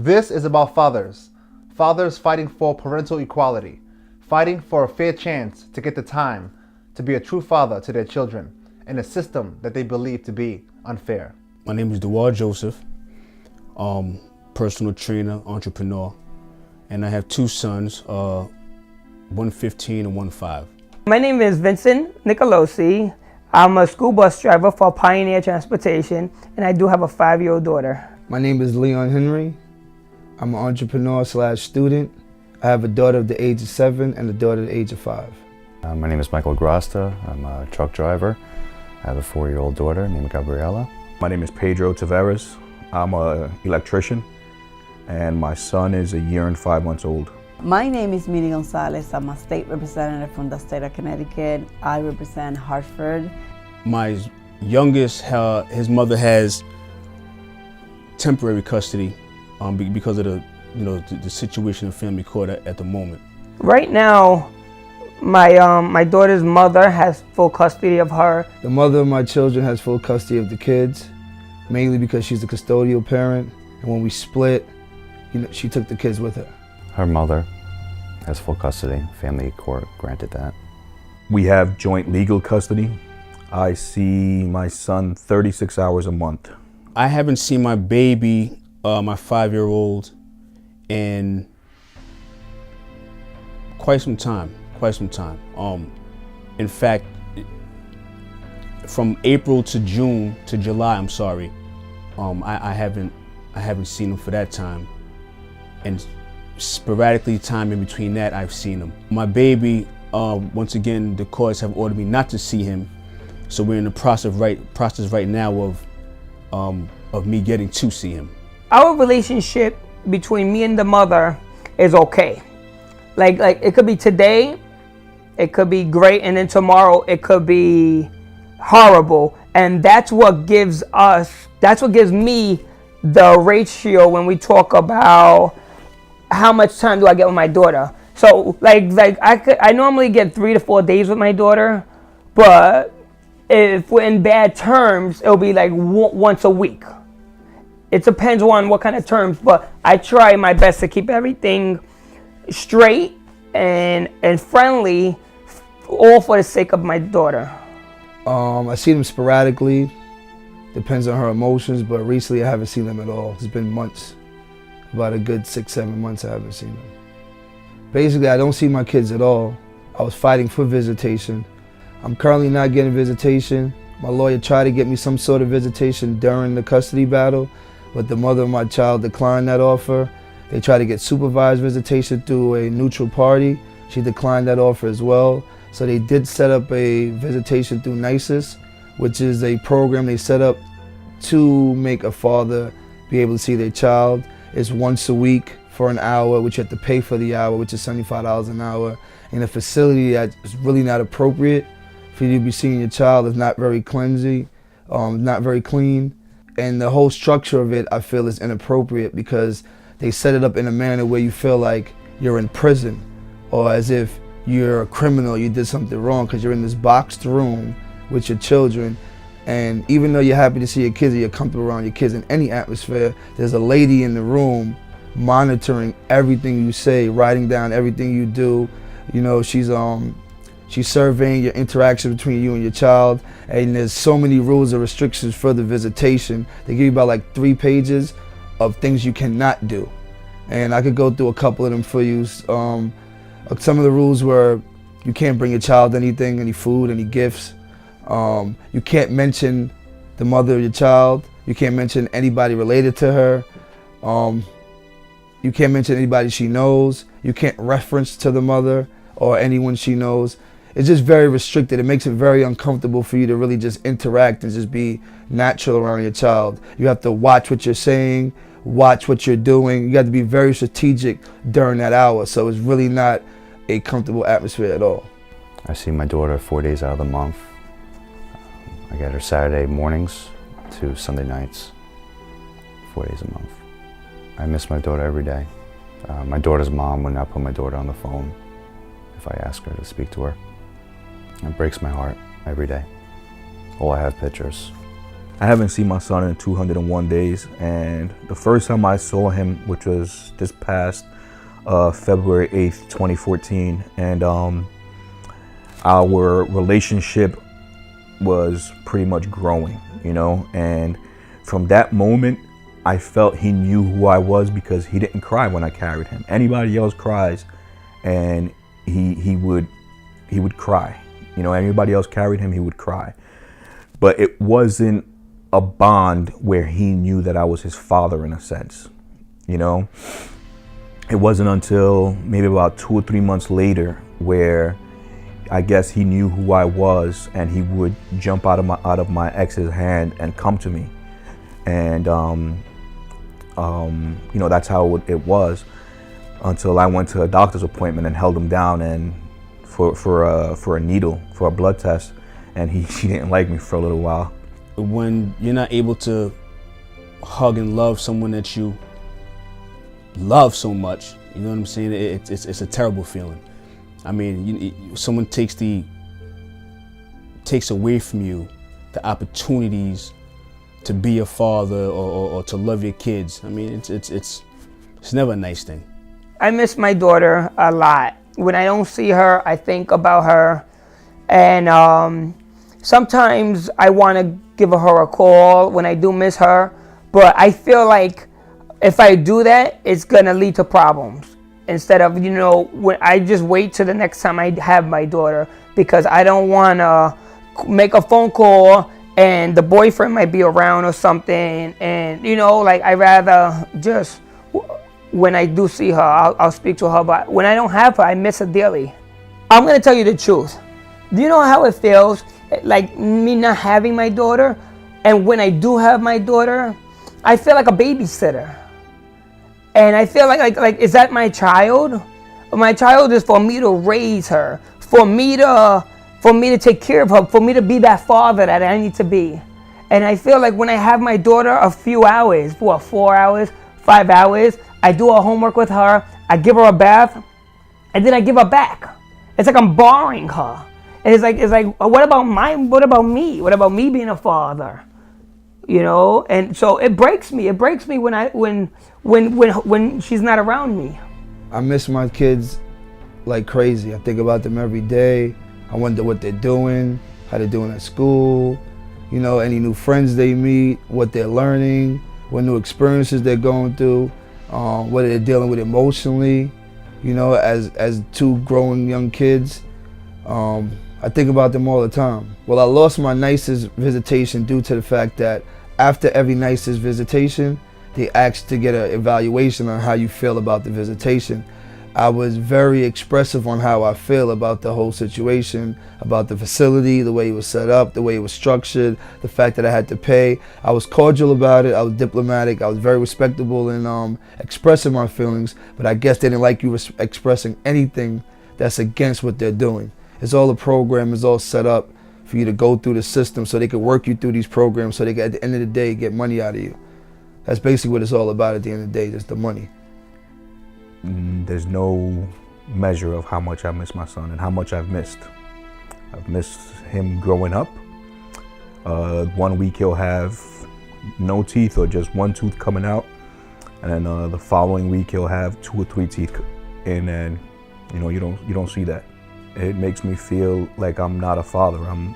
This is about fathers. Fathers fighting for parental equality, fighting for a fair chance to get the time to be a true father to their children in a system that they believe to be unfair. My name is Dewar Joseph, personal trainer, entrepreneur, and I have two sons, one 15 and one 5. My name is Vincent Nicolosi. I'm a school bus driver for Pioneer Transportation, and I do have a 5-year-old daughter. My name is Leon Henry. I'm an entrepreneur/student. I have a daughter of the age of 7 and a daughter of the age of 5. My name is Michael Grasta. I'm a truck driver. I have a 4-year-old daughter named Gabriela. My name is Pedro Taveras. I'm an electrician, and my son is 1 year and 5 months old. My name is Mini Gonzalez. I'm a state representative from the state of Connecticut. I represent Hartford. My youngest, his mother has temporary custody because of the situation in family court at the moment. Right now, my daughter's mother has full custody of her. The mother of my children has full custody of the kids, mainly because she's a custodial parent. And when we split, she took the kids with her. Her mother has full custody. Family court granted that. We have joint legal custody. I see my son 36 hours a month. I haven't seen my baby, my 5-year-old, in quite some time. In fact, from April to July, I haven't seen him for that time. And sporadically time in between that, I've seen him. My baby, once again, the courts have ordered me not to see him. So we're in the process right now of me getting to see him. Our relationship between me and the mother is okay. Like it could be today, it could be great, and then tomorrow it could be horrible. And that's what gives me the ratio when we talk about how much time do I get with my daughter. So I normally get 3 to 4 days with my daughter, but if we're in bad terms, it'll be like once a week. It depends on what kind of terms, but I try my best to keep everything straight and friendly, all for the sake of my daughter. I see them sporadically, depends on her emotions, but recently I haven't seen them at all. It's been months, about a good 6-7 months I haven't seen them. Basically, I don't see my kids at all. I was fighting for visitation. I'm currently not getting visitation. My lawyer tried to get me some sort of visitation during the custody battle, but the mother of my child declined that offer. They tried to get supervised visitation through a neutral party. She declined that offer as well. So they did set up a visitation through NYSIS, which is a program they set up to make a father be able to see their child. It's once a week for an hour, which you have to pay for the hour, which is $75 an hour, in a facility that is really not appropriate for you to be seeing your child. Is not very cleansy, not very clean. And the whole structure of it, I feel, is inappropriate because they set it up in a manner where you feel like you're in prison or as if you're a criminal, you did something wrong because you're in this boxed room with your children. And even though you're happy to see your kids or you're comfortable around your kids in any atmosphere, there's a lady in the room monitoring everything you say, writing down everything you do. She's surveying your interaction between you and your child, and there's so many rules or restrictions for the visitation. They give you about like 3 pages of things you cannot do. And I could go through a couple of them for you. Some of the rules were you can't bring your child anything, any food, any gifts. You can't mention the mother of your child. You can't mention anybody related to her. You can't mention anybody she knows. You can't reference to the mother or anyone she knows. It's just very restricted. It makes it very uncomfortable for you to really just interact and just be natural around your child. You have to watch what you're saying, watch what you're doing. You have to be very strategic during that hour. So it's really not a comfortable atmosphere at all. I see my daughter 4 days out of the month. I get her Saturday mornings to Sunday nights, 4 days a month. I miss my daughter every day. My daughter's mom would not put my daughter on the phone if I ask her to speak to her. It breaks my heart every day. All I have pictures. I haven't seen my son in 201 days, and the first time I saw him, which was this past February 8th, 2014, and our relationship was pretty much growing, you know, and from that moment, I felt he knew who I was because he didn't cry when I carried him. Anybody else cries, and he would cry. You know, anybody else carried him, he would cry. But it wasn't a bond where he knew that I was his father in a sense, you know? It wasn't until maybe about 2 or 3 months later where I guess he knew who I was, and he would jump out of my ex's hand and come to me. And you know, that's how it was until I went to a doctor's appointment and held him down and for a needle, for a blood test, and he didn't like me for a little while. When you're not able to hug and love someone that you love so much, you know what I'm saying? It's a terrible feeling. I mean, someone takes away from you the opportunities to be a father or to love your kids. I mean, it's never a nice thing. I miss my daughter a lot. When I don't see her, I think about her, and sometimes I want to give her a call when I do miss her, but I feel like if I do that, it's gonna lead to problems. Instead of, you know, when I just wait till the next time I have my daughter, because I don't want to make a phone call and the boyfriend might be around or something, and you know, like I rather just, when I do see her, I'll speak to her, but when I don't have her, I miss her dearly. I'm gonna tell you the truth. Do you know how it feels, like me not having my daughter, and when I do have my daughter, I feel like a babysitter. And I feel like is that my child? My child is for me to raise her, for me to take care of her, for me to be that father that I need to be. And I feel like when I have my daughter a few hours, 4 hours, 5 hours, I do her homework with her, I give her a bath, and then I give her back. It's like I'm borrowing her. And it's like what about me? What about me being a father? You know, and so it breaks me. It breaks me when she's not around me. I miss my kids like crazy. I think about them every day. I wonder what they're doing, how they're doing at school, you know, any new friends they meet, what they're learning, what new experiences they're going through, what they're dealing with emotionally, you know, as two growing young kids. I think about them all the time. Well, I lost my nicest visitation due to the fact that after every nicest visitation, they asked to get an evaluation on how you feel about the visitation. I was very expressive on how I feel about the whole situation, about the facility, the way it was set up, the way it was structured, the fact that I had to pay. I was cordial about it, I was diplomatic, I was very respectable in expressing my feelings, but I guess they didn't like you expressing anything that's against what they're doing. It's all a program, it's all set up for you to go through the system so they can work you through these programs so they can, at the end of the day, get money out of you. That's basically what it's all about at the end of the day, just the money. There's no measure of how much I miss my son and how much I've missed. I've missed him growing up. 1 week he'll have no teeth or just one tooth coming out. And then the following week he'll have 2 or 3 teeth in, and you know, you don't see that. It makes me feel like I'm not a father. I'm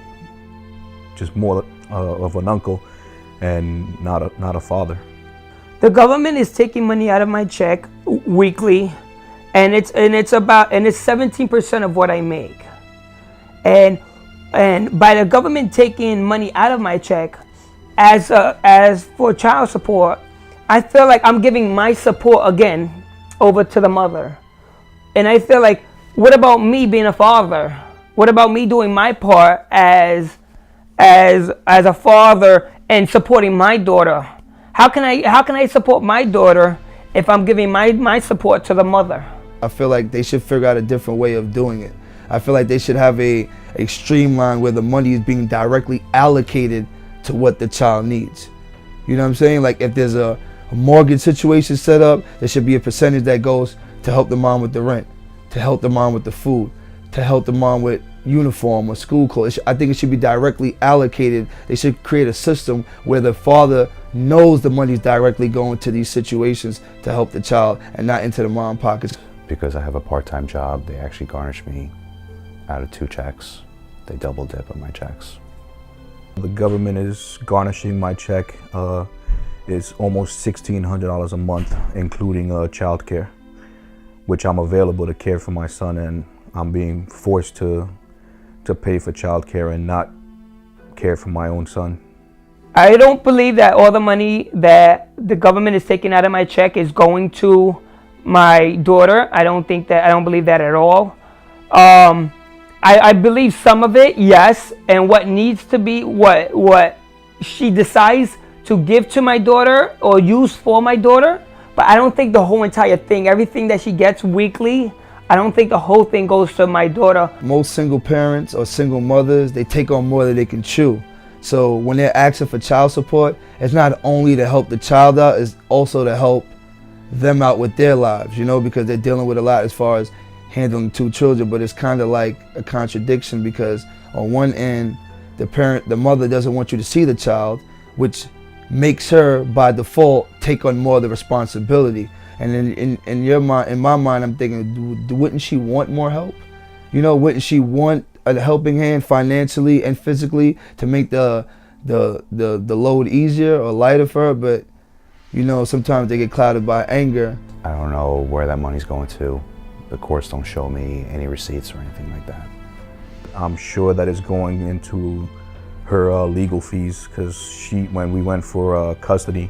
just more of an uncle and not a father. The government is taking money out of my check weekly, and it's 17% of what I make. And by the government taking money out of my check as for child support, I feel like I'm giving my support again over to the mother. And I feel like, what about me being a father? What about me doing my part as a father and supporting my daughter? How can I support my daughter if I'm giving my support to the mother? I feel like they should figure out a different way of doing it. I feel like they should have a streamline where the money is being directly allocated to what the child needs. You know what I'm saying? Like if there's a mortgage situation set up, there should be a percentage that goes to help the mom with the rent, to help the mom with the food, to help the mom with, uniform or school clothes. I think it should be directly allocated. They should create a system where the father knows the money's directly going to these situations to help the child and not into the mom pockets. Because I have a part-time job, they actually garnish me out of 2 checks. They double dip on my checks. The government is garnishing my check. It's almost $1,600 a month, including child care, which I'm available to care for my son, and I'm being forced to pay for child care and not care for my own son. I don't believe that all the money that the government is taking out of my check is going to my daughter. I don't believe that at all. I believe some of it, yes, and what needs to be, what she decides to give to my daughter or use for my daughter, but I don't think the whole entire thing, everything that she gets weekly, I don't think the whole thing goes to my daughter. Most single parents or single mothers, they take on more than they can chew. So when they're asking for child support, it's not only to help the child out, it's also to help them out with their lives, you know, because they're dealing with a lot as far as handling 2 children. But it's kind of like a contradiction, because on one end, the mother doesn't want you to see the child, which makes her by default take on more of the responsibility. And in your mind, in my mind, I'm thinking, wouldn't she want more help? You know, wouldn't she want a helping hand financially and physically to make the load easier or lighter for her? But you know, sometimes they get clouded by anger. I don't know where that money's going to. The courts don't show me any receipts or anything like that. I'm sure that it's going into her legal fees, because when we went for custody,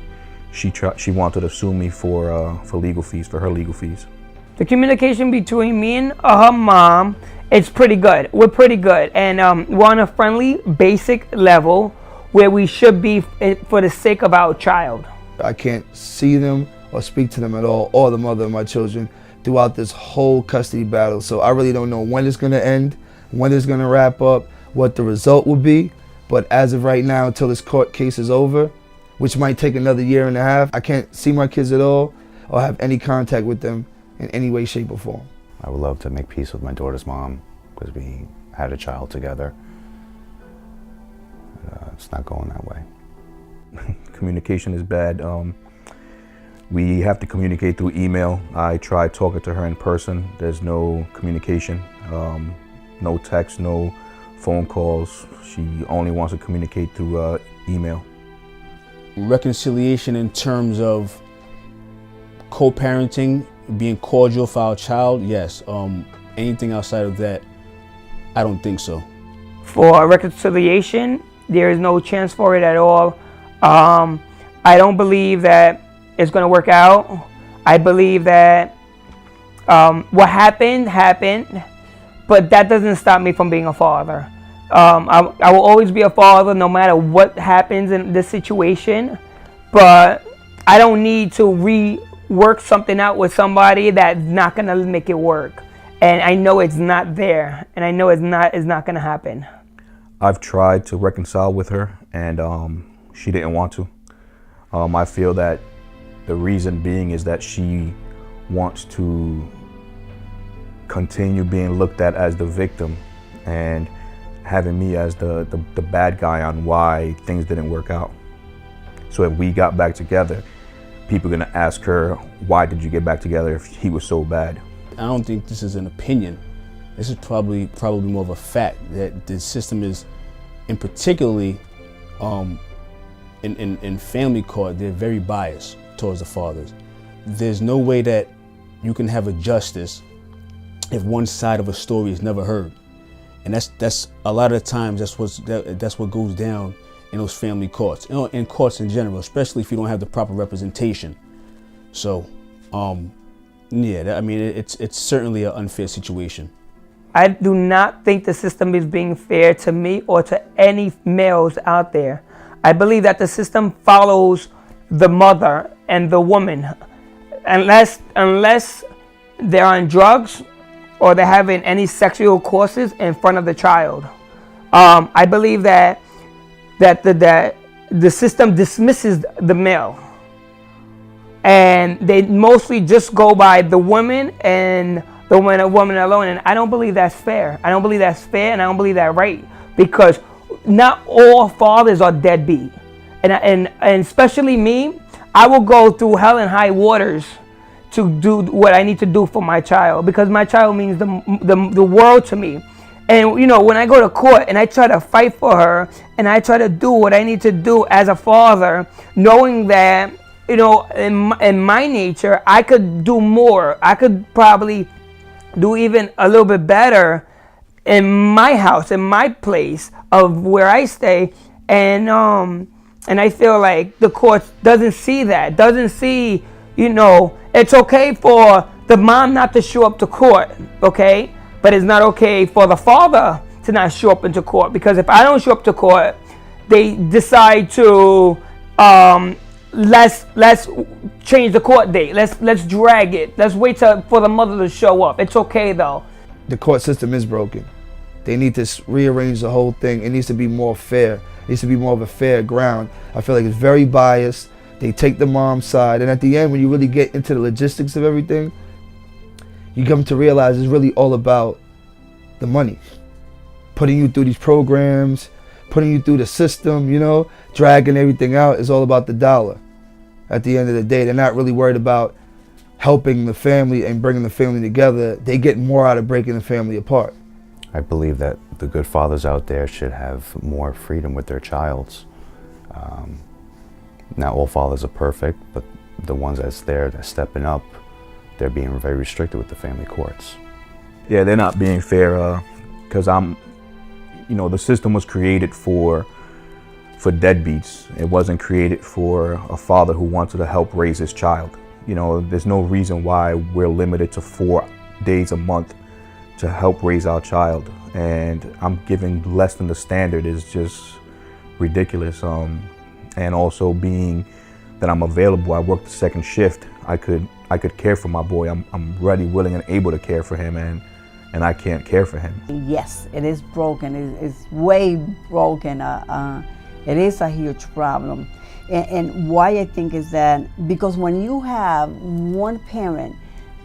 she wanted to sue me for legal fees, for her legal fees. The communication between me and her mom, it's pretty good. We're pretty good, and we're on a friendly, basic level where we should be for the sake of our child. I can't see them or speak to them at all, or the mother of my children, throughout this whole custody battle. So I really don't know when it's going to end, when it's going to wrap up, what the result will be. But as of right now, until this court case is over, which might take another 1.5 years, I can't see my kids at all or have any contact with them in any way, shape, or form. I would love to make peace with my daughter's mom, because we had a child together. It's not going that way. Communication is bad. We have to communicate through email. I tried talking to her in person. There's no communication, no text, no phone calls. She only wants to communicate through email. Reconciliation in terms of co-parenting, being cordial for our child, yes. Anything outside of that, I don't think so. For reconciliation, there is no chance for it at all. I don't believe that it's going to work out. I believe that what happened, but that doesn't stop me from being a father. I will always be a father no matter what happens in this situation, but I don't need to rework something out with somebody that's not going to make it work. And I know it's not there, and I know it's not going to happen. I've tried to reconcile with her, and she didn't want to. I feel that the reason being is that she wants to continue being looked at as the victim and having me as the bad guy on why things didn't work out. So if we got back together, people are gonna ask her, why did you get back together if he was so bad? I don't think this is an opinion. This is probably more of a fact that the system is, in particularly in family court, they're very biased towards the fathers. There's no way that you can have a justice if one side of a story is never heard. And that's a lot of the times that's what goes down in those family courts, in courts in general, especially if you don't have the proper representation. So, yeah, I mean, it's certainly an unfair situation. I do not think the system is being fair to me or to any males out there. I believe that the system follows the mother and the woman, unless they're on drugs or they're having any sexual courses in front of the child. I believe that the system dismisses the male, and they mostly just go by the woman and the woman alone, and I don't believe that's fair. I don't believe that's fair, and I don't believe that's right, because not all fathers are deadbeat, and especially me. I will go through hell and high waters to do what I need to do for my child, because my child means the world to me. And you know, when I go to court and I try to fight for her and I try to do what I need to do as a father, knowing that, you know, in my nature, I could do more. I could probably do even a little bit better in my house, in my place of where I stay. And I feel like the court doesn't see that, doesn't see, you know, it's okay for the mom not to show up to court, okay? But it's not okay for the father to not show up into court, because if I don't show up to court, they decide to let's change the court date. Let's drag it. Let's wait for the mother to show up. It's okay though. The court system is broken. They need to rearrange the whole thing. It needs to be more fair. It needs to be more of a fair ground. I feel like it's very biased. They take the mom's side, and at the end, when you really get into the logistics of everything, you come to realize it's really all about the money. Putting you through these programs, putting you through the system, you know, dragging everything out is all about the dollar. At the end of the day, they're not really worried about helping the family and bringing the family together. They get more out of breaking the family apart. I believe that the good fathers out there should have more freedom with their childs. Not all fathers are perfect, but the ones that's stepping up, they're being very restricted with the family courts. Yeah, they're not being fair, because the system was created for deadbeats. It wasn't created for a father who wanted to help raise his child. You know, there's no reason why we're limited to 4 days a month to help raise our child. And I'm giving less than the standard is just ridiculous. And also being that I'm available, I work the second shift. I could care for my boy. I'm ready, willing, and able to care for him, and I can't care for him. Yes, it is broken. It's way broken. It is a huge problem. And why I think is that because when you have one parent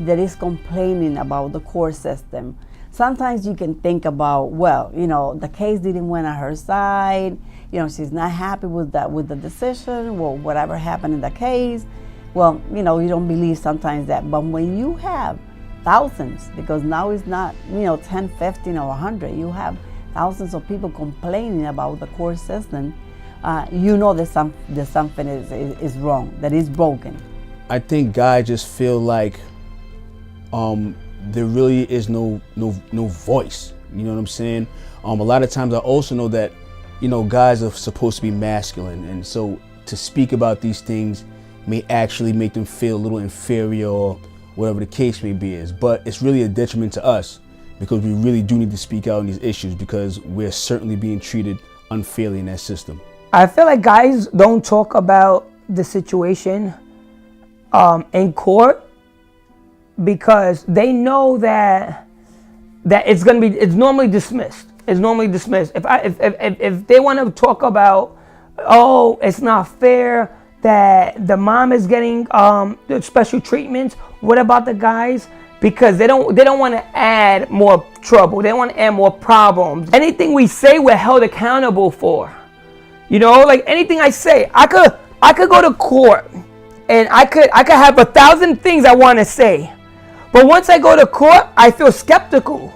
that is complaining about the court system, sometimes you can think about, well, you know, the case didn't win on her side. You know, she's not happy with the decision, or whatever happened in the case. Well, you know, you don't believe sometimes that. But when you have thousands, because now it's not, 10, 15, or 100, you have thousands of people complaining about the court system, you know that something is wrong, that is broken. I think guys just feel like there really is no voice. You know what I'm saying? A lot of times I also know that, guys are supposed to be masculine, and so to speak about these things may actually make them feel a little inferior or whatever the case may be is. But it's really a detriment to us, because we really do need to speak out on these issues, because we're certainly being treated unfairly in that system. I feel like guys don't talk about the situation in court, because they know that it's normally dismissed. It's normally dismissed. If they want to talk about, oh, it's not fair that the mom is getting special treatments, what about the guys? Because they don't want to add more trouble. They want to add more problems. Anything we say, we're held accountable for. Like anything I say, I could go to court and I could have 1,000 things I want to say, but once I go to court, I feel skeptical.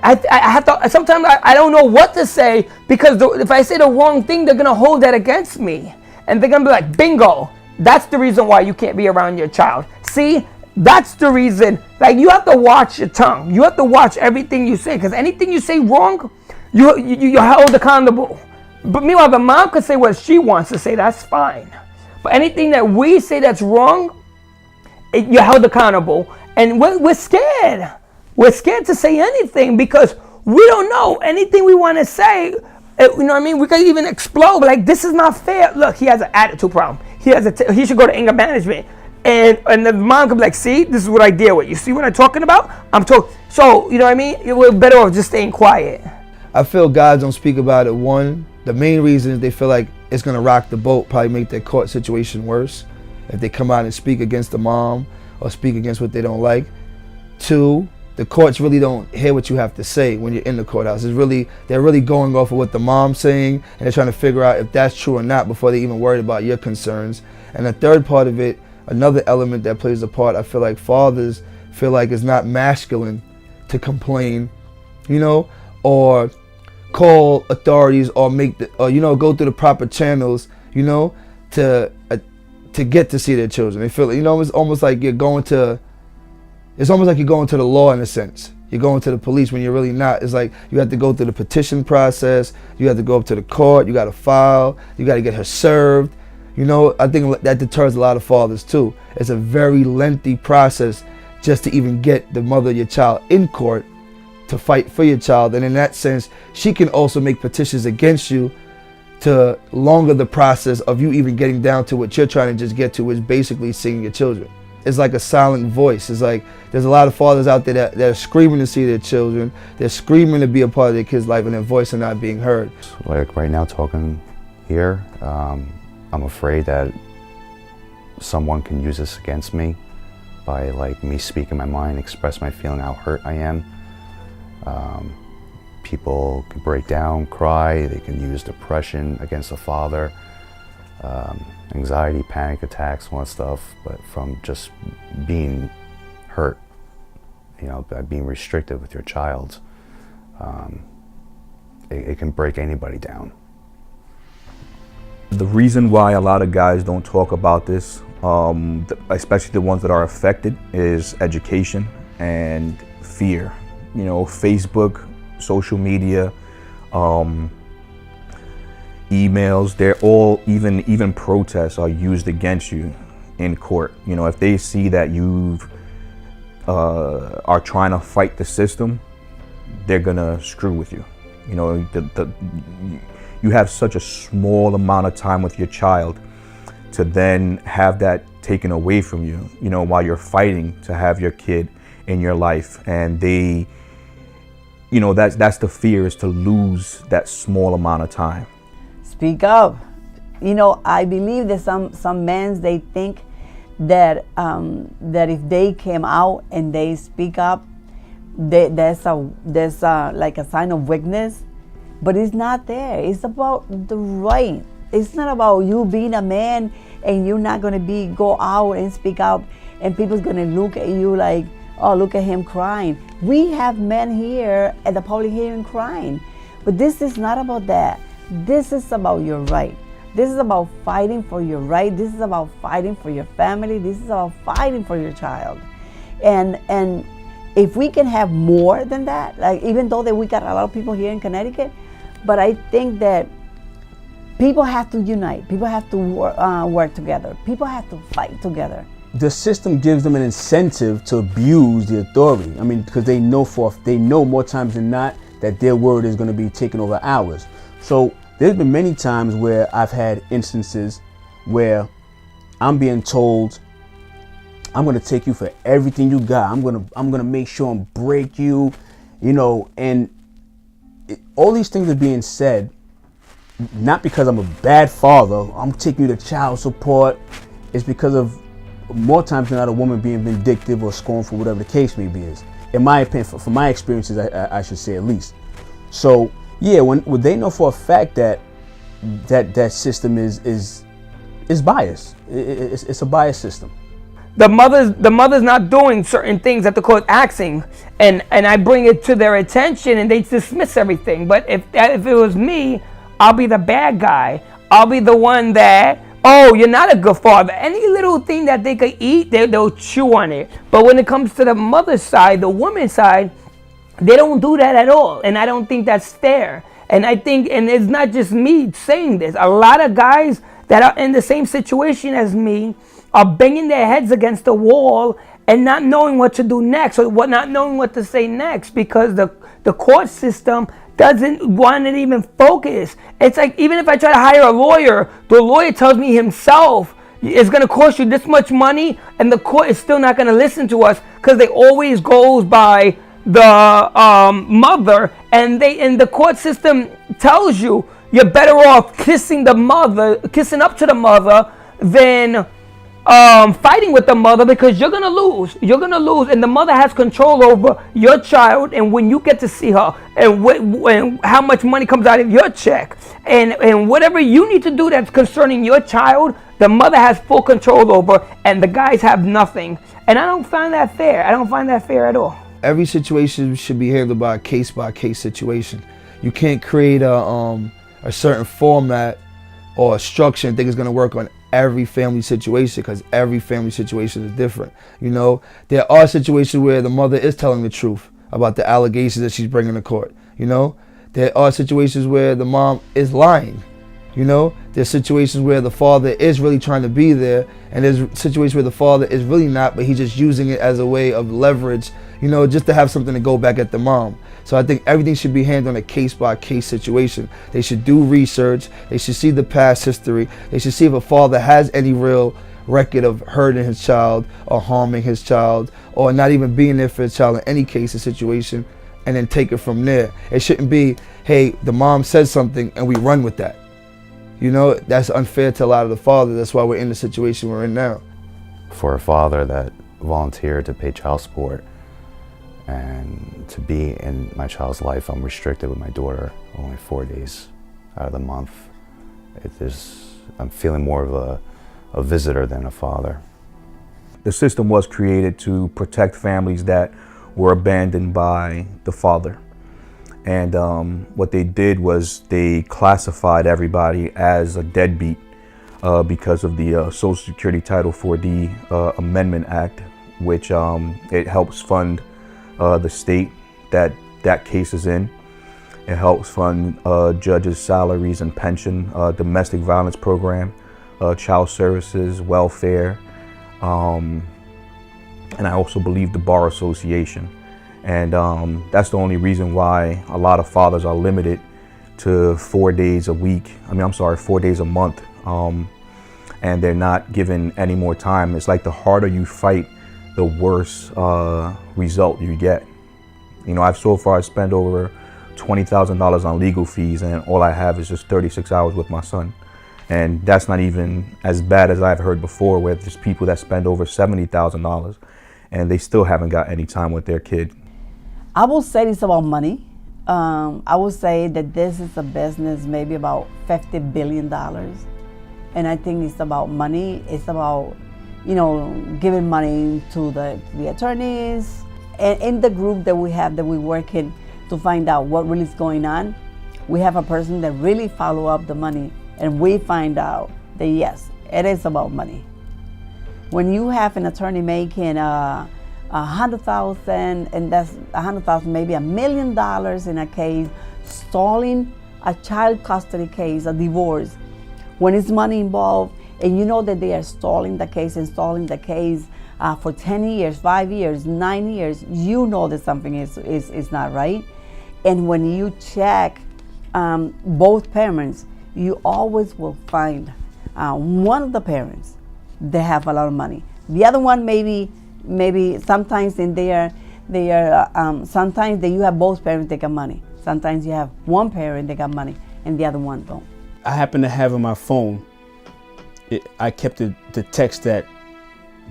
I have to. Sometimes I don't know what to say, because if I say the wrong thing, they're gonna hold that against me, and they're gonna be like, "Bingo! That's the reason why you can't be around your child." See, that's the reason. Like, you have to watch your tongue. You have to watch everything you say, because anything you say wrong, you're held accountable. But meanwhile, the mom could say what she wants to say. That's fine. But anything that we say that's wrong, you're held accountable. And we're scared. We're scared to say anything, because we don't know anything we want to say. You know what I mean? We could even explode. Like, this is not fair. Look, he has an attitude problem. He should go to anger management. And the mom could be like, see, this is what I deal with. You see what I'm talking about? So, you know what I mean? We're better off just staying quiet. I feel guys don't speak about it. One, the main reason is they feel like it's going to rock the boat, probably make their court situation worse if they come out and speak against the mom or speak against what they don't like. Two, the courts really don't hear what you have to say when you're in the courthouse. They're really going off of what the mom's saying, and they're trying to figure out if that's true or not before they even worried about your concerns. And the third part of it, another element that plays a part, I feel like fathers feel like it's not masculine to complain, you know, or call authorities or go through the proper channels, you know, to get to see their children. They feel, you know, it's almost like you're going to the law in a sense. You're going to the police when you're really not. It's like you have to go through the petition process. You have to go up to the court. You got to file. You got to get her served. You know, I think that deters a lot of fathers too. It's a very lengthy process just to even get the mother of your child in court to fight for your child. And in that sense, she can also make petitions against you to longer the process of you even getting down to what you're trying to just get to, which is basically seeing your children. It's like a silent voice. It's like there's a lot of fathers out there that are screaming to see their children. They're screaming to be a part of their kids' life, and their voice are not being heard. Like right now, talking here, I'm afraid that someone can use this against me by like me speaking my mind, express my feeling, how hurt I am. People can break down, cry. They can use depression against the father. Anxiety, panic attacks, all that stuff, but from just being hurt, you know, by being restricted with your child, it can break anybody down. The reason why a lot of guys don't talk about this, especially the ones that are affected, is education and fear. You know, Facebook, social media, emails, they're all, even protests are used against you in court. You know, if they see that you are trying to fight the system, they're gonna screw with you. You know, you have such a small amount of time with your child to then have that taken away from you, you know, while you're fighting to have your kid in your life. And they, you know, that's the fear, is to lose that small amount of time. Speak up. You know, I believe that some men, they think that that if they came out and they speak up, there's like a sign of weakness, but it's not there. It's about the right. It's not about you being a man and you're not gonna go out and speak up, and people's gonna look at you like, oh, look at him crying. We have men here at the public hearing crying, but this is not about that. This is about your right. This is about fighting for your right. This is about fighting for your family. This is about fighting for your child. And if we can have more than that, like, even though that we got a lot of people here in Connecticut, but I think that people have to unite. People have to work together. People have to fight together. The system gives them an incentive to abuse the authority. I mean, because they know more times than not that their word is going to be taken over ours. So there's been many times where I've had instances where I'm being told, I'm going to take you for everything you got. I'm going to make sure and break you, you know, and all these things are being said, not because I'm a bad father, I'm taking you to child support. It's because of, more times than not, a woman being vindictive or scornful, whatever the case may be. Is, in my opinion, from my experiences, I should say, at least. So yeah, when they know for a fact that system is biased, it's a biased system. The mother's not doing certain things that the court's asking, and I bring it to their attention and they dismiss everything. But if it was me, I'll be the bad guy. I'll be the one that, oh, you're not a good father. Any little thing that they could eat, they'll chew on it. But when it comes to the mother's side, the woman's side, they don't do that at all. And I don't think that's fair. And I think, and it's not just me saying this, a lot of guys that are in the same situation as me are banging their heads against the wall and not knowing what to do next, or not knowing what to say next, because the court system doesn't want to even focus. It's like, even if I try to hire a lawyer, the lawyer tells me himself it's going to cost you this much money, and the court is still not going to listen to us because they always goes by the mother, and the court system tells you're better off kissing up to the mother than fighting with the mother, because you're gonna lose. You're gonna lose, and the mother has control over your child. And when you get to see her, and how much money comes out of your check, and whatever you need to do that's concerning your child, the mother has full control over, and the guys have nothing. And I don't find that fair. I don't find that fair at all. Every situation should be handled by a case situation. You can't create a certain format or a structure and think it's gonna work on every family situation, because every family situation is different. You know, there are situations where the mother is telling the truth about the allegations that she's bringing to court. You know, there are situations where the mom is lying. You know, there's situations where the father is really trying to be there, and there's situations where the father is really not, but he's just using it as a way of leverage, you know, just to have something to go back at the mom. So I think everything should be handled on a case-by-case situation. They should do research. They should see the past history. They should see if a father has any real record of hurting his child or harming his child, or not even being there for his child in any case or situation, and then take it from there. It shouldn't be, hey, the mom said something and we run with that. You know, that's unfair to a lot of the fathers. That's why we're in the situation we're in now. For a father that volunteered to pay child support and to be in my child's life, I'm restricted with my daughter only 4 days out of the month. I'm feeling more of a visitor than a father. The system was created to protect families that were abandoned by the father. And what they did was they classified everybody as a deadbeat because of the Social Security Title 4D Amendment Act, which it helps fund the state that case is in. It helps fund judges' salaries and pension, domestic violence program, child services, welfare, and I also believe the Bar Association. And that's the only reason why a lot of fathers are limited to 4 days a week. 4 days a month. And they're not given any more time. It's like the harder you fight, the worse result you get. You know, I've so far spent over $20,000 on legal fees, and all I have is just 36 hours with my son. And that's not even as bad as I've heard before, where there's people that spend over $70,000 and they still haven't got any time with their kid. I will say it's about money. I would say that this is a business maybe about $50 billion. And I think it's about money. It's about, you know, giving money to the attorneys. And in the group that we have, that we work in to find out what really is going on, we have a person that really follow up the money. And we find out that yes, it is about money. When you have an attorney making $100,000, and that's $100,000, maybe $1 million in a case, stalling a child custody case, a divorce, when it's money involved, and you know that they are stalling the case for 10 years, 5 years, 9 years, you know that something is not right. And when you check both parents, you always will find one of the parents that have a lot of money. The other one maybe sometimes in sometimes that you have both parents that got money. Sometimes you have one parent that got money and the other one don't. I happen to have on my phone, I kept the text that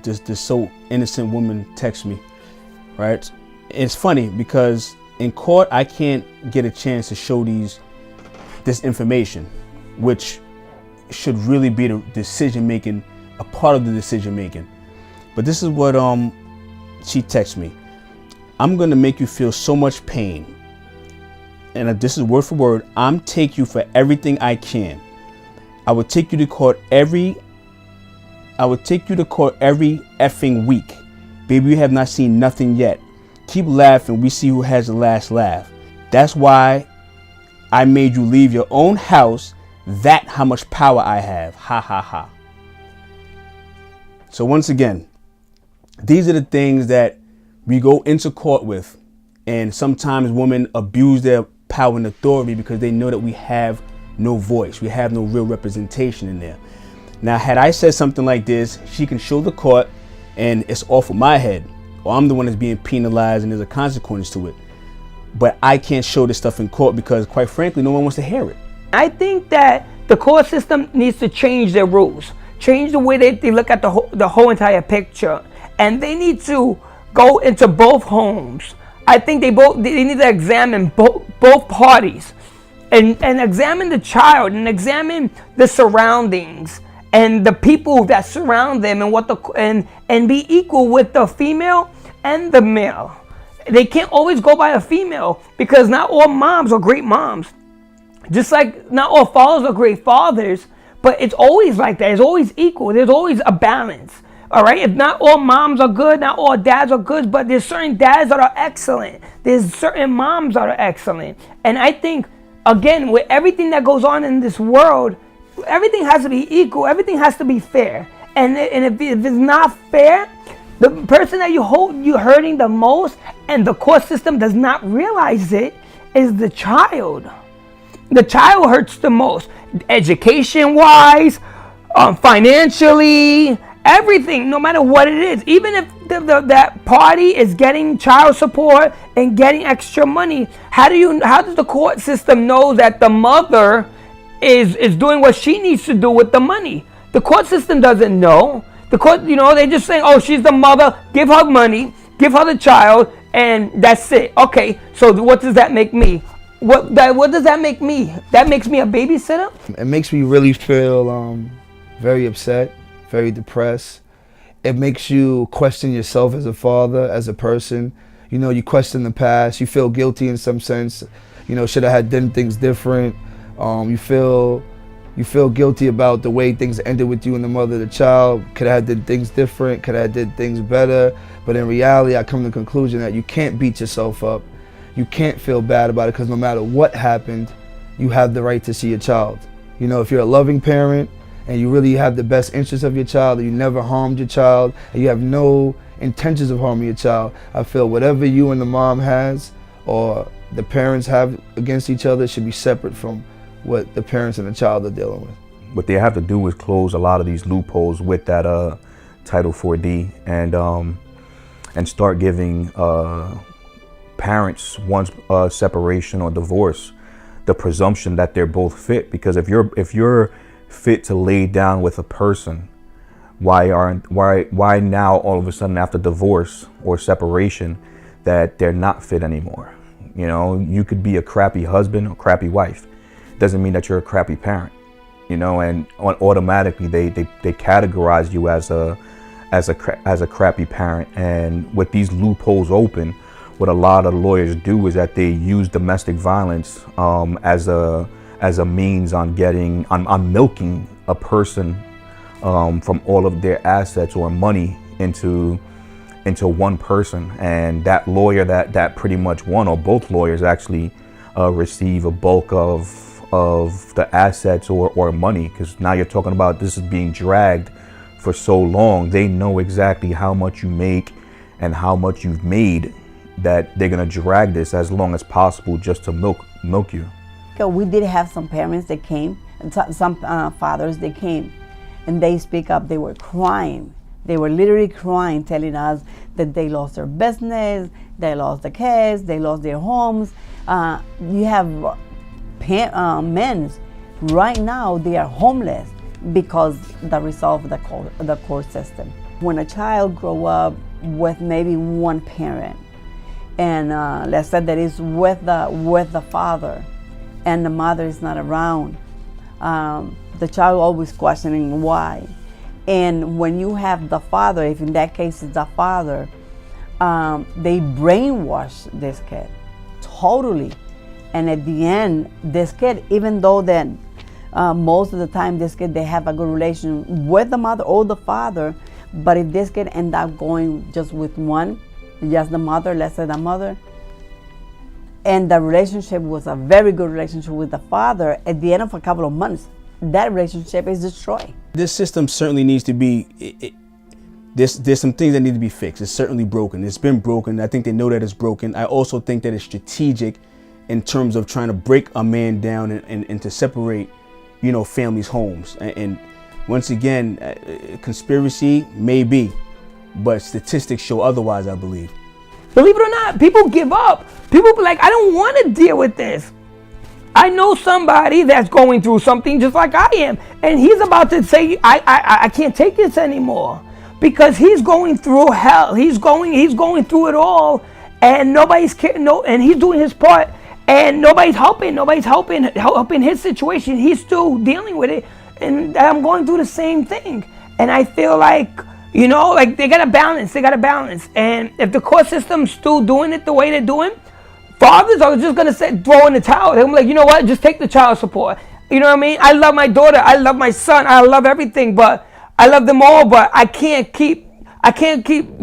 this so innocent woman texted me, right? It's funny because in court I can't get a chance to show this information, which should really be the decision making, a part of the decision making. But this is what she texted me. I'm gonna make you feel so much pain. And this is word for word. I'm take you for everything I can. I would take you to court every effing week. Baby, you have not seen nothing yet. Keep laughing, we see who has the last laugh. That's why I made you leave your own house. That how much power I have. Ha ha ha. So once again, these are the things that we go into court with. And sometimes women abuse their power and authority because they know that we have no voice. We have no real representation in there. Now, had I said something like this, she can show the court and it's off of my head. Or I'm the one that's being penalized and there's a consequence to it. But I can't show this stuff in court because, quite frankly, no one wants to hear it. I think that the court system needs to change their rules. change the way they look at the whole entire picture. And they need to go into both homes. I think they need to examine both parties and examine the child and examine the surroundings and the people that surround them and and be equal with the female and the male. They can't always go by a female because not all moms are great moms. Just like not all fathers are great fathers, but it's always like that. It's always equal. There's always a balance. All right? If not all moms are good, not all dads are good, but there's certain dads that are excellent. There's certain moms that are excellent. And I think, again, with everything that goes on in this world, everything has to be equal. Everything has to be fair. And if it's not fair, the person that you're hurting the most and the court system does not realize it is the child. The child hurts the most, education-wise, financially, everything, no matter what it is. Even if that party is getting child support and getting extra money, how does the court system know that the mother is doing what she needs to do with the money? The court system doesn't know. The court, they just saying, oh, she's the mother, give her money, give her the child, and that's it. Okay, so what does that make me? What does that make me? That makes me a babysitter? It makes me really feel very upset, very depressed. It makes you question yourself as a father, as a person. You question the past. You feel guilty in some sense. Should I have done things different? You feel guilty about the way things ended with you and the mother of the child. Could I have did things different? Could I have did things better? But in reality, I come to the conclusion that you can't beat yourself up. You can't feel bad about it because no matter what happened, you have the right to see your child. If you're a loving parent and you really have the best interest of your child, and you never harmed your child, and you have no intentions of harming your child, I feel whatever you and the mom has or the parents have against each other should be separate from what the parents and the child are dealing with. What they have to do is close a lot of these loopholes with that Title 4D and start giving parents, once separation or divorce, the presumption that they're both fit. Because if you're fit to lay down with a person, why now all of a sudden after divorce or separation that they're not fit anymore? You could be a crappy husband or crappy wife. Doesn't mean that you're a crappy parent, and automatically they categorize you as a crappy parent. And with these loopholes open, what a lot of lawyers do is that they use domestic violence as a means on milking a person from all of their assets or money into one person. And that lawyer that pretty much one or both lawyers actually receive a bulk of the assets or money, because now you're talking about this is being dragged for so long. They know exactly how much you make and how much you've made, that they're gonna drag this as long as possible just to milk you. We did have some parents that came, and some fathers that came, and they speak up. They were crying. They were literally crying, telling us that they lost their business, they lost the kids, they lost their homes. You have men right now, they are homeless because the result of the court system. When a child grow up with maybe one parent, and let's say that is with the father, and the mother is not around, the child always questioning why. And when you have the father, if in that case it's the father, they brainwash this kid totally. And at the end, this kid, even though then most of the time this kid, they have a good relation with the mother or the father, but if this kid end up going just with one, just the mother, let's say the mother, and the relationship was a very good relationship with the father, at the end of a couple of months, that relationship is destroyed. This system certainly needs to be, there's some things that need to be fixed. It's certainly broken. It's been broken. I think they know that it's broken. I also think that it's strategic in terms of trying to break a man down and to separate, families' homes. And once again, conspiracy may be, but statistics show otherwise, I believe. Believe it or not, people give up. People be like, I don't want to deal with this. I know somebody that's going through something just like I am, and he's about to say, I can't take this anymore, because he's going through hell. He's going through it all, and nobody's and he's doing his part, and nobody's helping his situation. He's still dealing with it, and I'm going through the same thing. And I feel like, like they gotta balance. And if the court system's still doing it the way they're doing, fathers are just gonna throw in the towel. I'm like, you know what? Just take the child support. You know what I mean? I love my daughter. I love my son. I love everything, but I love them all. But I can't keep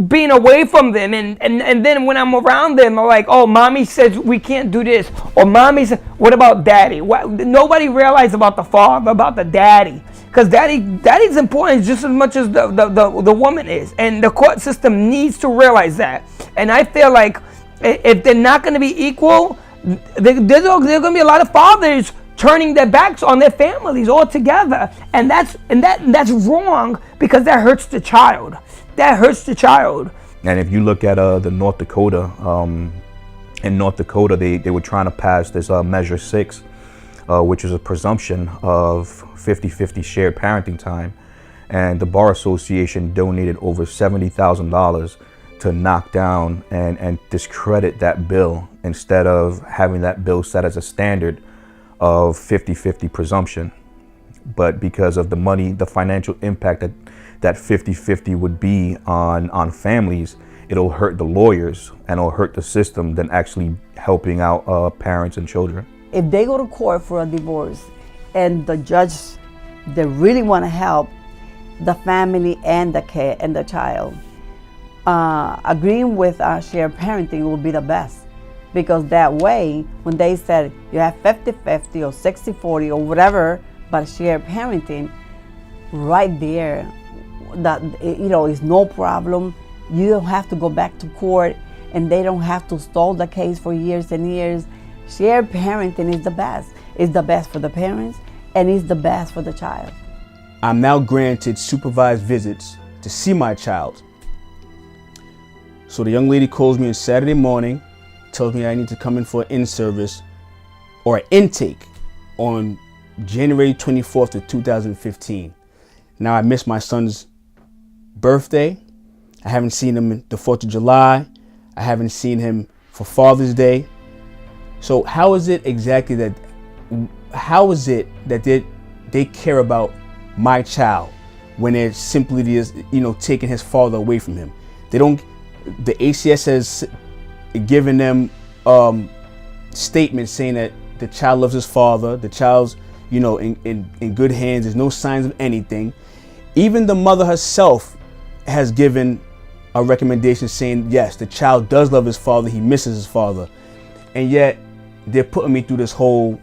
being away from them. And then when I'm around them, I'm like, oh, mommy says we can't do this, or mommy says, what about daddy? Nobody realizes about the father, about the daddy, because daddy's important just as much as the woman is, and the court system needs to realize that. And I feel like, if they're not going to be equal, there's going to be a lot of fathers turning their backs on their families altogether, and that's wrong, because that hurts the child. And if you look at the North Dakota, in North Dakota, they were trying to pass this Measure 6, which is a presumption of 50-50 shared parenting time, and the Bar Association donated over $70,000 to knock down and discredit that bill, instead of having that bill set as a standard of 50-50 presumption. But because of the money, the financial impact that 50-50 would be on families, it'll hurt the lawyers and it'll hurt the system than actually helping out parents and children. If they go to court for a divorce and the judge, they really want to help the family and the kid and the child, agreeing with shared parenting will be the best, because that way, when they said you have 50-50 or 60-40 or whatever, but shared parenting, right there, that is no problem. You don't have to go back to court, and they don't have to stall the case for years and years. Shared parenting is the best. It's the best for the parents, and it's the best for the child. I'm now granted supervised visits to see my child. So the young lady calls me on Saturday morning, tells me I need to come in for an in-service or an intake on January 24th of 2015. Now I missed my son's birthday. I haven't seen him the 4th of July. I haven't seen him for Father's Day. So how is it exactly that they care about my child when they're simply just, taking his father away from him? The ACS has given them statements saying that the child loves his father, the child's in good hands, there's no signs of anything. Even the mother herself has given a recommendation saying, yes, the child does love his father, he misses his father. And yet they're putting me through this whole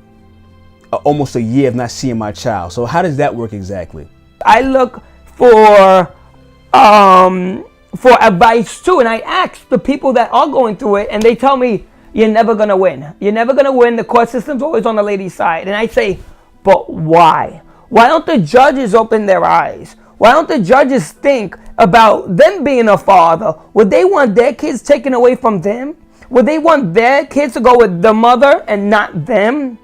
almost a year of not seeing my child. So how does that work exactly? I look for advice too, and I ask the people that are going through it, and they tell me, you're never gonna win. You're never gonna win. The court system's always on the lady's side. And I say, but why? Why don't the judges open their eyes? Why don't the judges think about them being a father? Would they want their kids taken away from them? Would they want their kids to go with the mother and not them?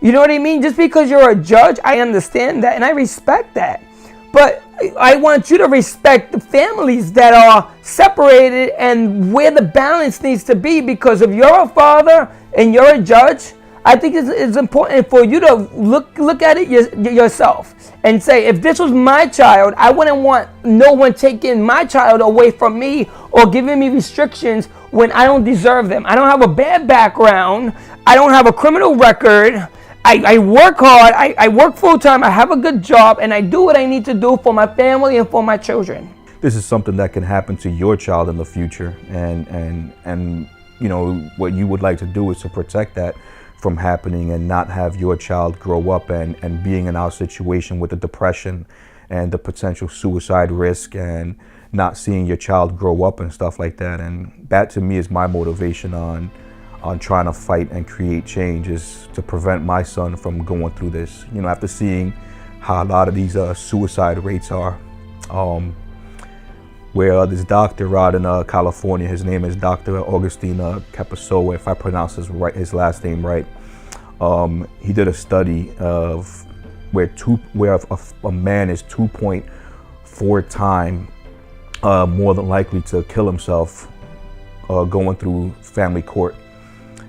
You know what I mean? Just because you're a judge, I understand that and I respect that. But I want you to respect the families that are separated and where the balance needs to be, because if you're a father and you're a judge, I think it's important for you to look at it yourself and say, if this was my child, I wouldn't want no one taking my child away from me or giving me restrictions when I don't deserve them. I don't have a bad background. I don't have a criminal record. I work hard. I work full time. I have a good job, and I do what I need to do for my family and for my children. This is something that can happen to your child in the future, and what you would like to do is to protect that from happening and not have your child grow up and being in our situation with the depression and the potential suicide risk and not seeing your child grow up and stuff like that. And that to me is my motivation on trying to fight and create change, is to prevent my son from going through this. After seeing how a lot of these suicide rates are, where this doctor out in California, his name is Dr. Augustine Capasso, if I pronounce his last name right, He did a study of where a man is 2.4 times more than likely to kill himself going through family court.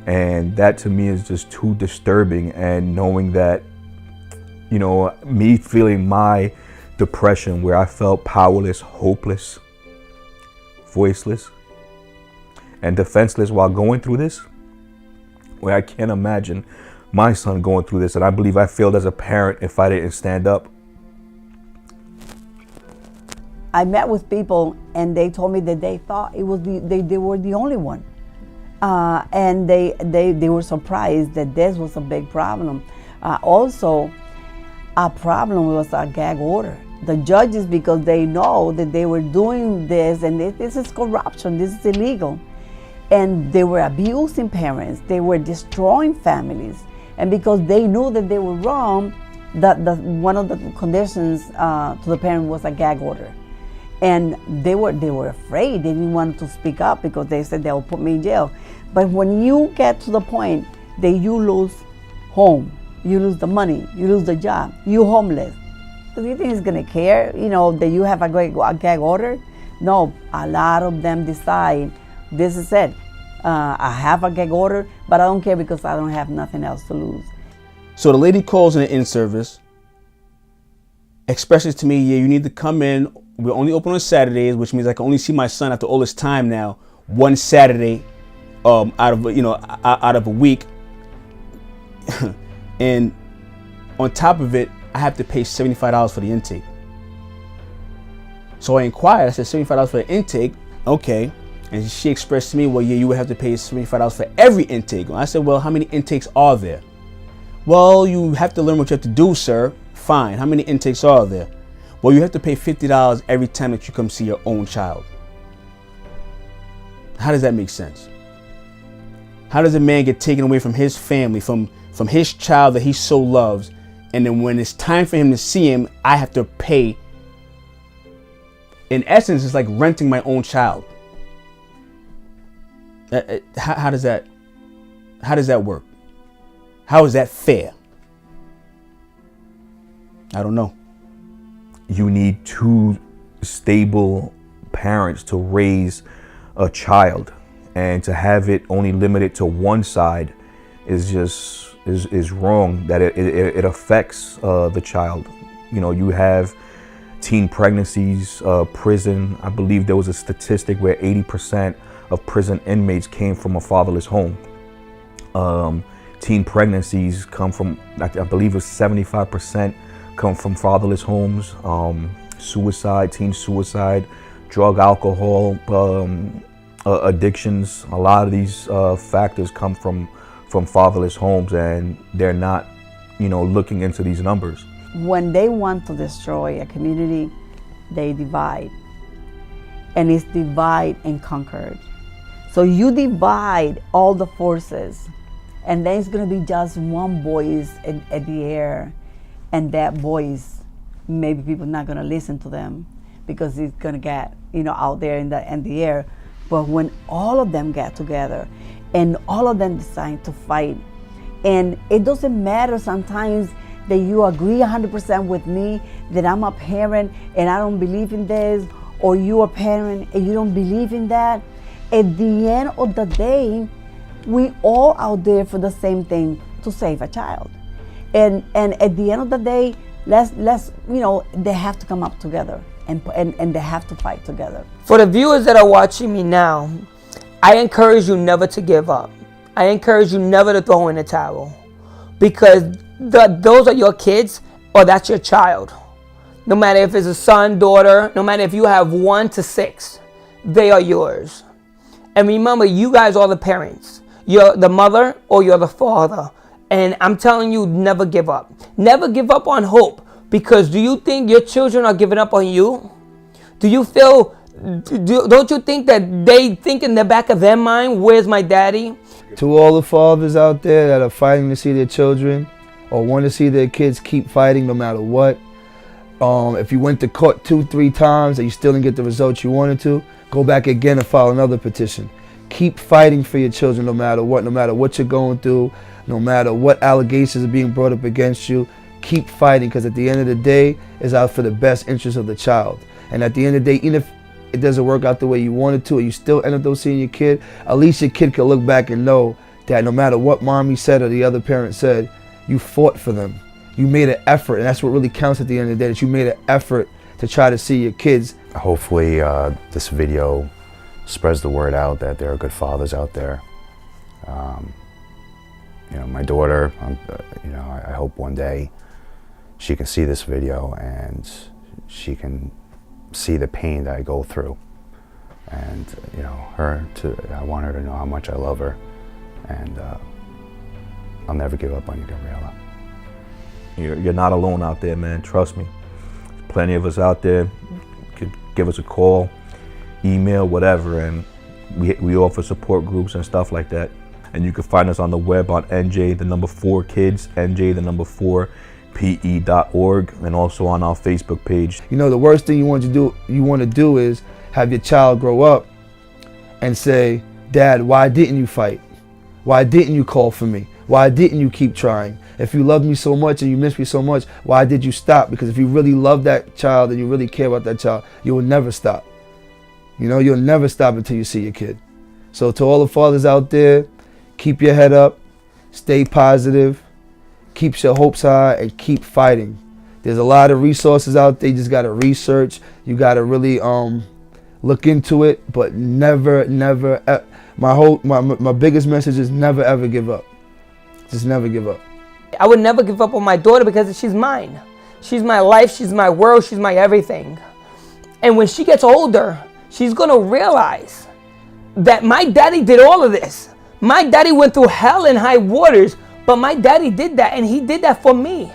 And that to me is just too disturbing. And knowing that, you know, me feeling my depression where I felt powerless, hopeless, voiceless, and defenseless while going through this, where I can't imagine my son going through this. And I believe I failed as a parent if I didn't stand up. I met with people and they told me that they thought it was they were the only one. And they were surprised that this was a big problem. Also, a problem was a gag order. The judges, because they know that they were doing this, and this is corruption, this is illegal. And they were abusing parents, they were destroying families. And because they knew that they were wrong, one of the conditions to the parent was a gag order. And they were afraid. They didn't want to speak up because they said they'll put me in jail. But when you get to the point that you lose home, you lose the money, you lose the job, you're homeless, do you think he's gonna care, you know, that you have a gag order? No, a lot of them decide, this is it. I have a gag order, but I don't care because I don't have nothing else to lose. So the lady calls in the in-service, expresses to me, yeah, you need to come in. We're only open on Saturdays, which means I can only see my son after all this time now, one Saturday out of a week. And on top of it, I have to pay $75 for the intake. So I inquired, I said $75 for the intake, okay. And she expressed to me, well, yeah, you would have to pay $75 for every intake. And I said, well, how many intakes are there? Well, you have to learn what you have to do, sir. Fine, how many intakes are there? Well, you have to pay $50 every time that you come see your own child. How does that make sense? How does a man get taken away from his family, from his child that he so loves, and then when it's time for him to see him, I have to pay? In essence, it's like renting my own child. How does that work? How is that fair? I don't know. You need two stable parents to raise a child, and to have it only limited to one side is wrong. That it affects the child. You know, you have teen pregnancies, prison. I believe there was a statistic where 80% of prison inmates came from a fatherless home. Teen pregnancies come from, I believe it was 75% come from fatherless homes. Suicide, teen suicide, drug, alcohol, addictions. A lot of these factors come from fatherless homes, and they're not, looking into these numbers. When they want to destroy a community, they divide. And it's divide and conquer. So you divide all the forces, and then it's going to be just one voice at the air. And that voice, maybe people not going to listen to them because it's going to get, out there in the air. But when all of them get together and all of them decide to fight, and it doesn't matter sometimes that you agree 100% with me, that I'm a parent and I don't believe in this, or you're a parent and you don't believe in that. At the end of the day, we all out there for the same thing, to save a child. And at the end of the day, let's they have to come up together and they have to fight together. For the viewers that are watching me now, I encourage you never to give up. I encourage you never to throw in the towel, because those are your kids, or that's your child. No matter if it's a son, daughter, no matter if you have 1 to 6, they are yours. And remember, you guys are the parents. You're the mother or you're the father. And I'm telling you, never give up. Never give up on hope. Because do you think your children are giving up on you? Do you feel, don't you think that they think in the back of their mind, where's my daddy? To all the fathers out there that are fighting to see their children or want to see their kids keep fighting no matter what. If you went to court 2-3 times and you still didn't get the results you wanted to, go back again and file another petition. Keep fighting for your children no matter what you're going through, no matter what allegations are being brought up against you. Keep fighting, because at the end of the day, it's out for the best interest of the child. And at the end of the day, even if it doesn't work out the way you wanted to, or you still end up seeing your kid, at least your kid can look back and know that no matter what mommy said or the other parent said, you fought for them. You made an effort, and that's what really counts at the end of the day, that you made an effort to try to see your kids. Hopefully this video spreads the word out that there are good fathers out there. You know, my daughter, you know, I hope one day she can see this video and she can see the pain that I go through. And, you know, I want her to know how much I love her. And I'll never give up on you, Gabriela. You're not alone out there, man. Trust me. There's plenty of us out there. You could give us a call, email, whatever, and we offer support groups and stuff like that. And you can find us on the web on NJ4Kids, NJ4PE.org, and also on our Facebook page. You know, the worst thing you want to do is have your child grow up and say, Dad, why didn't you fight? Why didn't you call for me? Why didn't you keep trying? If you love me so much and you miss me so much, why did you stop? Because if you really love that child and you really care about that child, you will never stop. You know, you'll never stop until you see your kid. So to all the fathers out there, keep your head up, stay positive, keep your hopes high, and keep fighting. There's a lot of resources out there. You just got to research. You got to really look into it, but never, my biggest message is never, ever give up. Just never give up. I would never give up on my daughter because she's mine. She's my life, she's my world, she's my everything. And when she gets older, she's gonna realize that my daddy did all of this. My daddy went through hell and high waters, but my daddy did that, and he did that for me.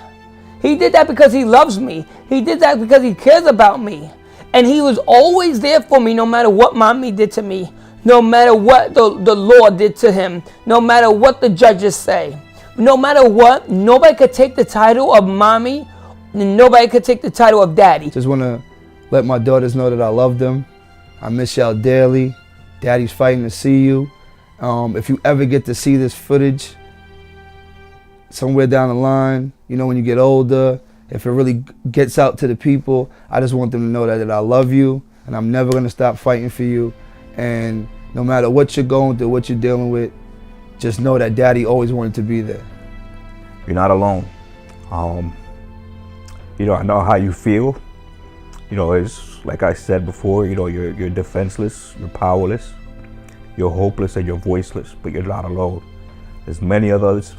He did that because he loves me. He did that because he cares about me. And he was always there for me no matter what mommy did to me, no matter what the law did to him, no matter what the judges say. No matter what, nobody could take the title of mommy, and nobody could take the title of daddy. Just want to let my daughters know that I love them. I miss y'all dearly. Daddy's fighting to see you. If you ever get to see this footage somewhere down the line, you know, when you get older, if it really gets out to the people, I just want them to know that I love you and I'm never going to stop fighting for you. And no matter what you're going through, what you're dealing with, just know that Daddy always wanted to be there. You're not alone. You know, I know how you feel. You know, it's like I said before, you know, you're defenseless, you're powerless, you're hopeless, and you're voiceless, but you're not alone. There's many of us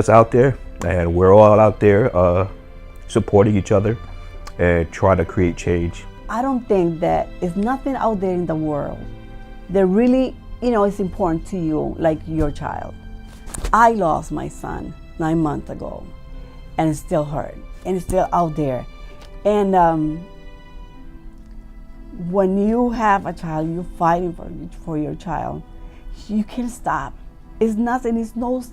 out there, and we're all out there supporting each other and trying to create change. I don't think that there's nothing out there in the world that really, you know, is important to you like your child. I lost my son 9 months ago, and it's still hurt, and it's still out there. And when you have a child, you're fighting for your child, you can't stop. It's nothing. It's no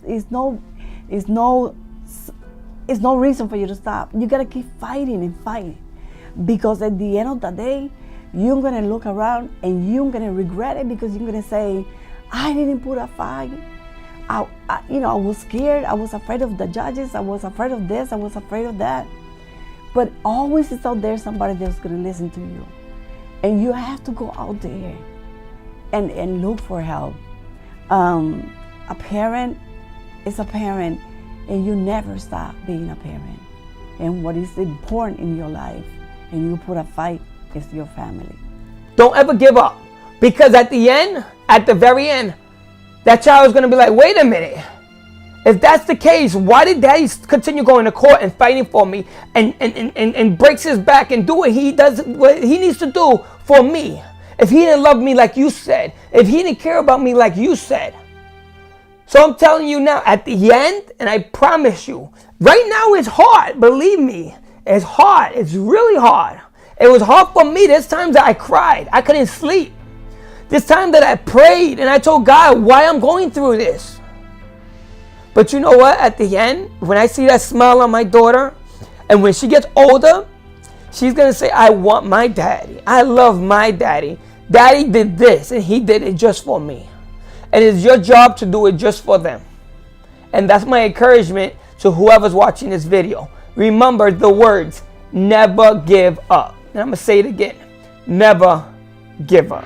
reason for you to stop. You gotta keep fighting and fighting, because at the end of the day, you're gonna look around and you're gonna regret it, because you're gonna say, I didn't put a fight. I was scared. I was afraid of the judges. I was afraid of this. I was afraid of that. But always is out there somebody that's gonna listen to you, and you have to go out there and look for help. A parent is a parent, and you never stop being a parent. And what is important in your life, and you put a fight, is your family. Don't ever give up, because at the very end, that child is going to be like, wait a minute. If that's the case, why did daddy continue going to court and fighting for me and breaks his back and do what he needs to do for me? If he didn't love me like you said, if he didn't care about me like you said. So I'm telling you now, at the end, and I promise you, right now it's hard, believe me. It's hard, it's really hard. It was hard for me. There's times that I cried, I couldn't sleep. There's time that I prayed and I told God why I'm going through this. But you know what? At the end, when I see that smile on my daughter, and when she gets older, she's going to say, I want my daddy. I love my daddy. Daddy did this and he did it just for me. And it's your job to do it just for them. And that's my encouragement to whoever's watching this video. Remember the words, never give up. And I'm going to say it again. Never give up.